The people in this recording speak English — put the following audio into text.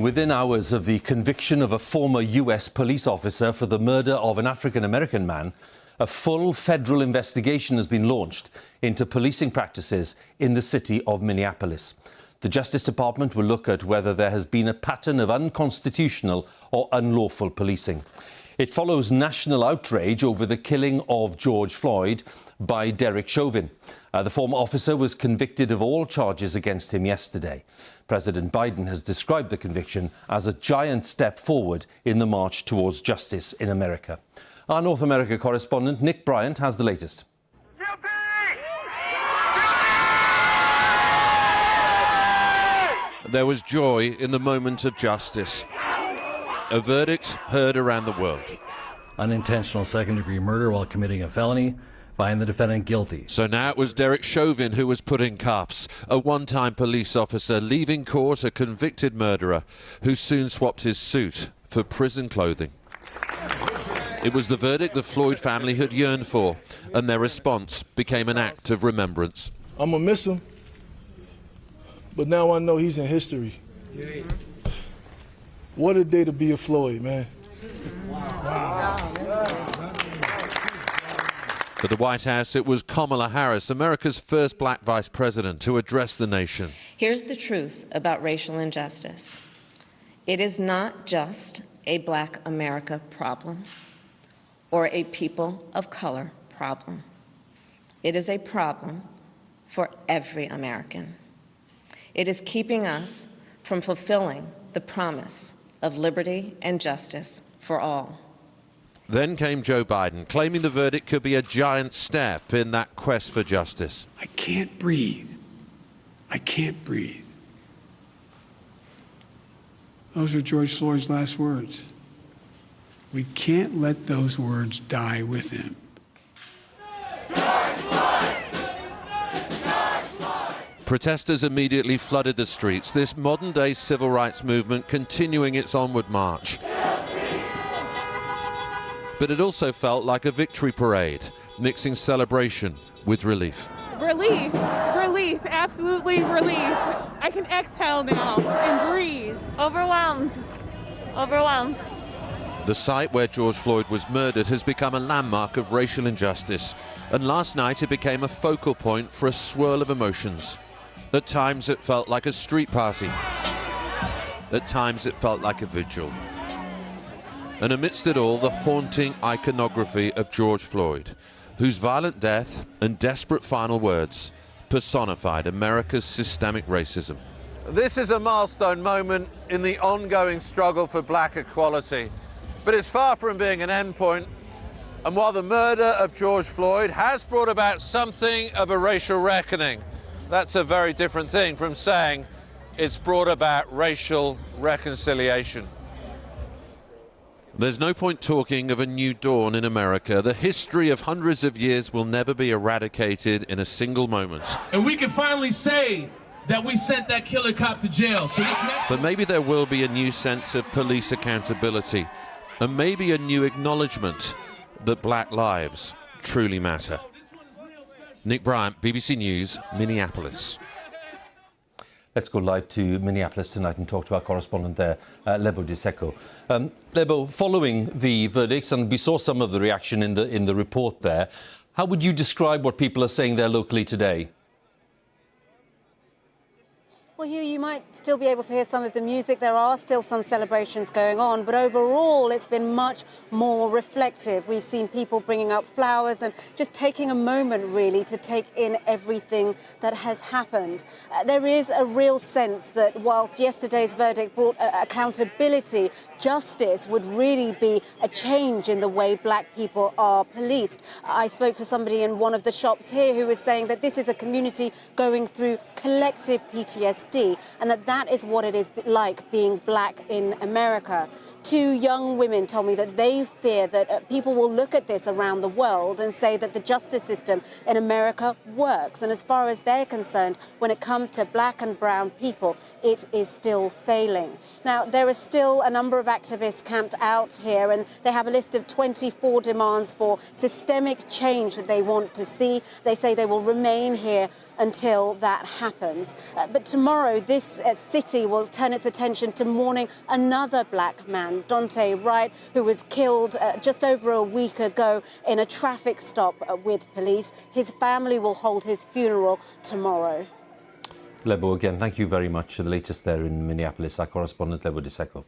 Within hours of the conviction of a former US police officer for the murder of an African-American man, a full federal investigation has been launched into policing practices in the city of Minneapolis. The Justice Department will look at whether there has been a pattern of unconstitutional or unlawful policing. It follows national outrage over the killing of George Floyd by Derek Chauvin. The former officer was convicted of all charges against him yesterday. President Biden has described the conviction as a giant step forward in the march towards justice in America. Our North America correspondent Nick Bryant has the latest. There was joy in the moment of justice. A verdict heard around the world. Unintentional second-degree murder while committing a felony. Find the defendant guilty. So now it was Derek Chauvin who was put in cuffs, a one-time police officer leaving court a convicted murderer who soon swapped his suit for prison clothing. It was the verdict the Floyd family had yearned for, and their response became an act of remembrance. I'm gonna miss him, but now I know he's in history. What a day to be a Floyd, man. At the White House, it was Kamala Harris, America's first black vice president, who addressed the nation. Here's the truth about racial injustice. It is not just a black America problem or a people of color problem. It is a problem for every American. It is keeping us from fulfilling the promise of liberty and justice for all. Then came Joe Biden, claiming the verdict could be a giant step in that quest for justice. I can't breathe. I can't breathe. Those are George Floyd's last words. We can't let those words die with him. Protesters immediately flooded the streets, this modern-day civil rights movement continuing its onward march. But it also felt like a victory parade, mixing celebration with relief. Relief, relief, absolutely relief. I can exhale now and breathe. Overwhelmed, overwhelmed. The site where George Floyd was murdered has become a landmark of racial injustice, and last night it became a focal point for a swirl of emotions. At times it felt like a street party. At times it felt like a vigil. And amidst it all, the haunting iconography of George Floyd, whose violent death and desperate final words personified America's systemic racism. This is a milestone moment in the ongoing struggle for black equality, but it's far from being an endpoint. And while the murder of George Floyd has brought about something of a racial reckoning, that's a very different thing from saying it's brought about racial reconciliation. There's no point talking of a new dawn in America. The history of hundreds of years will never be eradicated in a single moment. And we can finally say that we sent that killer cop to jail. So but maybe there will be a new sense of police accountability, and maybe a new acknowledgement that black lives truly matter. Nick Bryant, BBC News, Minneapolis. Let's go live to Minneapolis tonight and talk to our correspondent there, Lebo Diseko. Lebo, following the verdicts, and we saw some of the reaction in the report there, how would you describe what people are saying there locally today? Well, Hugh, you might still be able to hear some of the music. There are still some celebrations going on, but overall it's been much more reflective. We've seen people bringing up flowers and just taking a moment, really, to take in everything that has happened. There is a real sense that whilst yesterday's verdict brought accountability, justice would really be a change in the way black people are policed. I spoke to somebody in one of the shops here who was saying that this is a community going through collective PTSD, and that is what it is like being black in America. Two young women told me that they fear that people will look at this around the world and say that the justice system in America works. And as far as they're concerned, when it comes to black and brown people, it is still failing. Now, there are still a number of activists camped out here, and they have a list of 24 demands for systemic change that they want to see. They say they will remain here until that happens. But tomorrow, this city will turn its attention to mourning another black man, Daunte Wright, who was killed just over a week ago in a traffic stop with police. His family will hold his funeral tomorrow. Lebo, again, thank you very much. The latest there in Minneapolis, our correspondent Lebo Diseko.